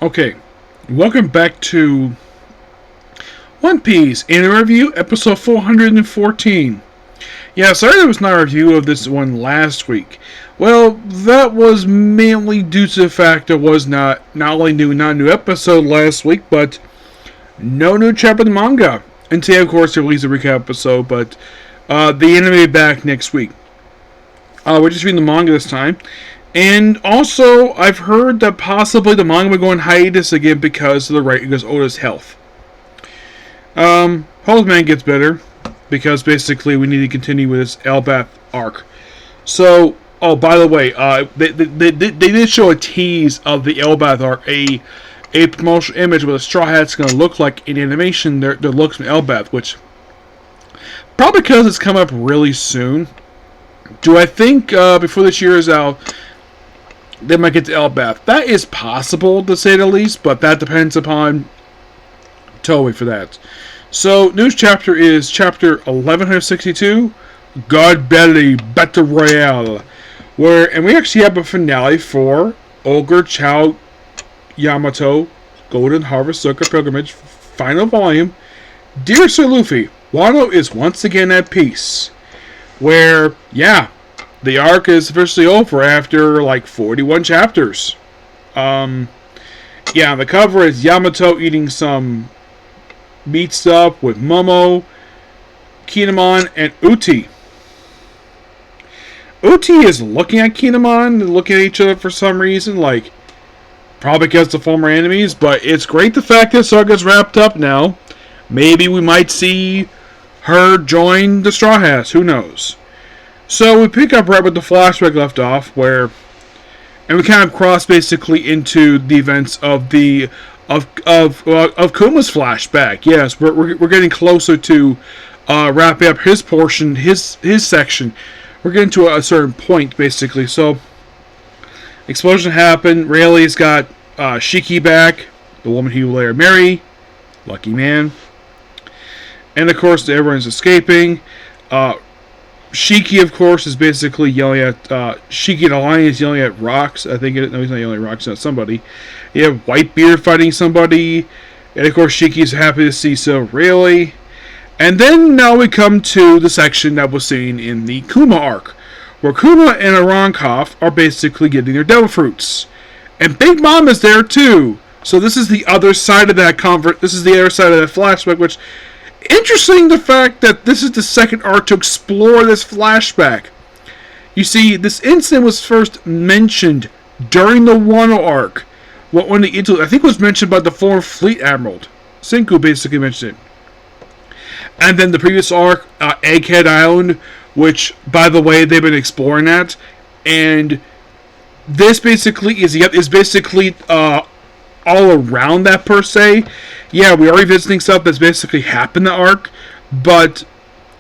Okay, welcome back to One Piece Anime Review, episode 414. Yeah, sorry there was not a review of this one last week. Well, that was mainly due to the fact there was not only not a new episode last week, but no new chapter of the manga. And today, of course, they released a recap episode, but the anime back next week. We're just reading the manga this time. And also, I've heard that possibly the manga will go on hiatus again because of the writer's Oda's health. Postman gets better because basically we need to continue with this Elbath arc. So, oh, by the way, they did show a tease of the Elbath arc, a promotional image with a Straw Hat's going to look like in animation. Their looks from Elbath, which probably because it's come up really soon. Do I think before this year is out, they might get to Elbath? That is possible, to say the least, but that depends upon Toei for that. So, news chapter is chapter 1162, God Belly Battle Royale, and we actually have a finale for Ogre Chow Yamato Golden Harvest Circle Pilgrimage Final Volume. Dear Sir Luffy, Wano is once again at peace. Where, yeah, the arc is officially over after like 41 chapters. Yeah, the cover is Yamato eating some meat stuff with Momo, Kinemon, and Uti. Uti is looking at Kinemon and looking at each other for some reason, like probably because the former enemies, but it's great the fact that Saga's wrapped up now. Maybe we might see her join the Straw Hats, who knows. So we pick up right with the flashback left off, and we kind of cross basically into the events of Kuma's flashback. Yes, we're getting closer to wrapping up his portion, his section. We're getting to a certain point basically. So explosion happened. Rayleigh's got Shiki back, the woman he will later marry. Lucky man. And of course, everyone's escaping. Shiki, of course, is basically yelling at Shiki and Alliance yelling at Rocks. I think no, he's not yelling at Rocks, not somebody. You have Whitebeard fighting somebody, and of course, Shiki's happy to see so Rayleigh. And then now we come to the section that was seen in the Kuma arc, where Kuma and Arankov are basically getting their devil fruits, and Big Mom is there too. So this is the other side of that This is the other side of that flashback, which. Interesting the fact that this is the second arc to explore this flashback. You see, this incident was first mentioned during the Wano arc. I think it was mentioned by the former Fleet Admiral. Senku basically mentioned it. And then the previous arc, Egghead Island, which, by the way, they've been exploring that. And this basically is basically all around that per se. Yeah, we are revisiting stuff that's basically happened in the arc, but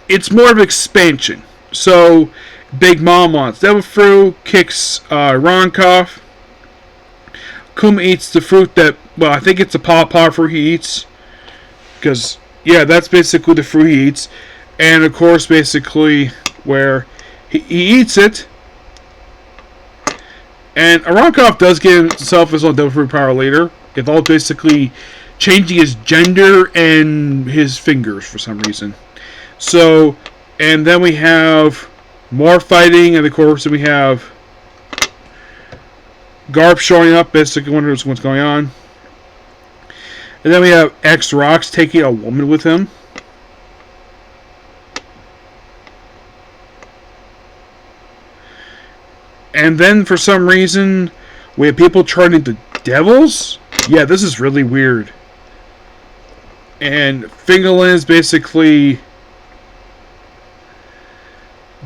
it's more of an expansion. So, Big Mom wants Devil Fruit, kicks Ronkoff. Kuma eats the fruit that, well, I think it's the pawpaw fruit he eats. Because, yeah, that's basically the fruit he eats. And, of course, basically, where he eats it. And Arankov does give himself his own Devil Fruit power later. It's all basically changing his gender and his fingers for some reason. So, and then we have more fighting, and of course we have Garp showing up, basically wondering what's going on. And then we have X-Rocks taking a woman with him. And then for some reason, we have people turning into devils. Yeah, this is really weird. And Fingerlin is basically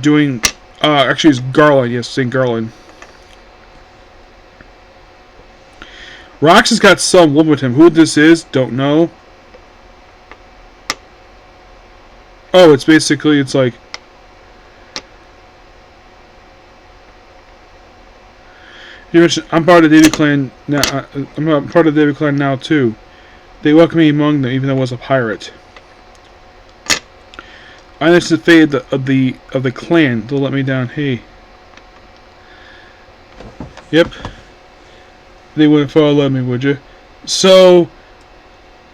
doing... actually, it's Garland. Yes, St. Garland. Rox has got some woman with him. Who this is, don't know. Oh, it's basically, it's like... You mentioned, I'm part of the David Clan now. I'm part of the David Clan now, too. They welcome me among them, even though I was a pirate. I understand the fate of the clan. They'll let me down. Hey. Yep. They wouldn't follow me, would you? So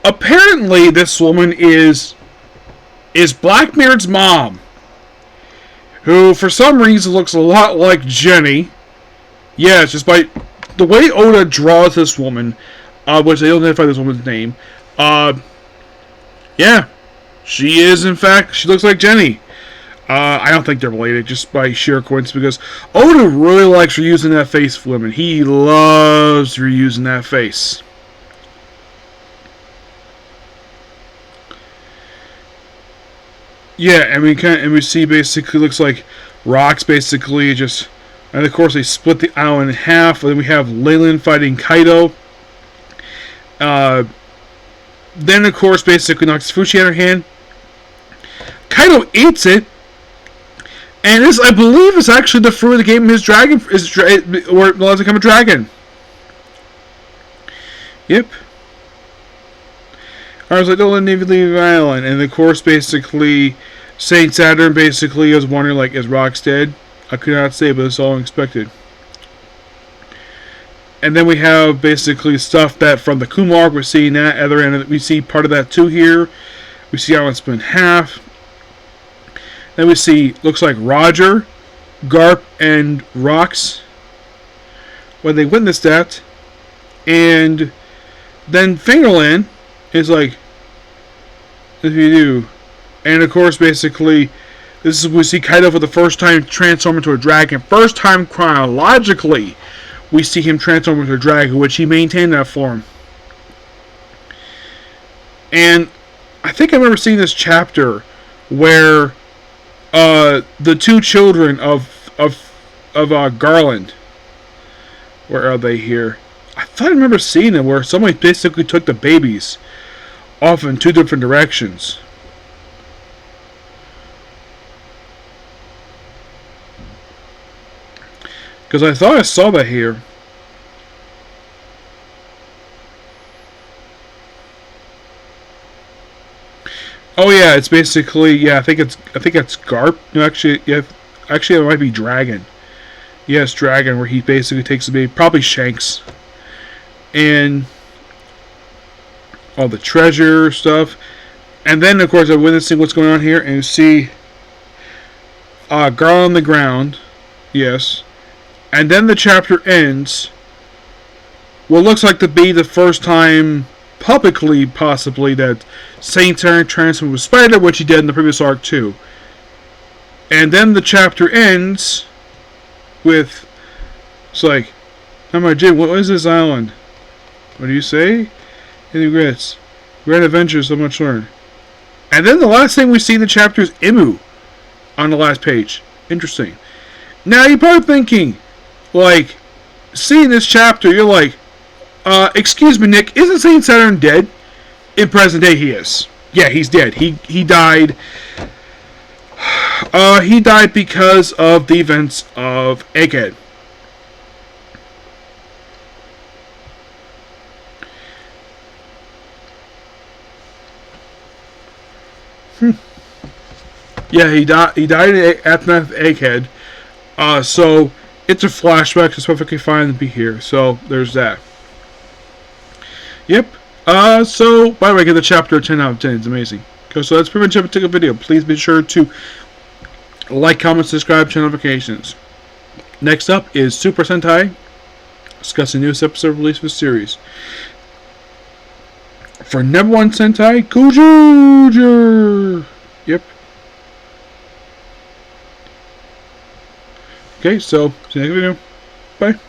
apparently, this woman is Blackbeard's mom, who for some reason looks a lot like Jenny. Yeah, it's just by the way Oda draws this woman, which they don't identify this woman's name. Yeah, she is in fact. She looks like Jenny. I don't think they're related, just by sheer coincidence, because Oda really likes reusing that face for women. He loves reusing that face. Yeah, and we see basically looks like rocks basically just, and of course they split the island in half. And then we have Leyland fighting Kaido. Then of course basically knocks Fushi out of her hand. Kaido eats it. And this, I believe, is actually the fruit of the game. His dragon or allows to become a dragon. Yep. I was like, don't let Navy leave the island. And of course, basically, Saint Saturn basically is wondering, like, is Rox dead? I could not say, but it's all unexpected. And then we have basically stuff that from the Kumar, we're seeing that other end. We see part of that too here. We see how it's split in half. Then we see, looks like Roger, Garp, and Rox when they witnessed that. And then Fingerland is like, if you do. And of course, basically, this is we see Kaido for the first time transform into a dragon. First time chronologically, we see him transform into a dragon, which he maintained that form. And I think I remember seeing this chapter where the two children of Garland, where are they here? I thought I remember seeing it where somebody basically took the babies off in two different directions. Because I thought I saw that here. Oh yeah, it's basically, yeah, I think it's Garp. No, actually, yeah, actually it might be Dragon. Yes, Dragon, where he basically takes the baby, probably Shanks, and all the treasure stuff, and then of course I'm witnessing what's going on here, and you see Garl on the ground, yes, and then the chapter ends. What looks like to be the first time publicly, possibly, that Saint Saturn transformed with Spider, which he did in the previous arc too. And then the chapter ends with, it's like, oh my Jim, what is this island? What do you say? Any regrets? Grand adventures, so much learned. And then the last thing we see in the chapter is Imu on the last page. Interesting. Now you're probably thinking, like, seeing this chapter, you're like, excuse me, Nick, isn't Saint Saturn dead? In present day, he is. Yeah, he's dead. He died. He died because of the events of Egghead. Yeah, he died. He died at the Egghead. So it's a flashback. It's perfectly fine to be here. So there's that. Yep. So, by the way, I get the chapter 10 out of 10. It's amazing. Okay, so that's pretty much it for the video. Please be sure to like, comment, subscribe, turn notifications. Next up is Super Sentai, discussing the newest episode released for the series. For number 1 Sentai, Kujuger! Yep. Okay, so, see you next video. Bye.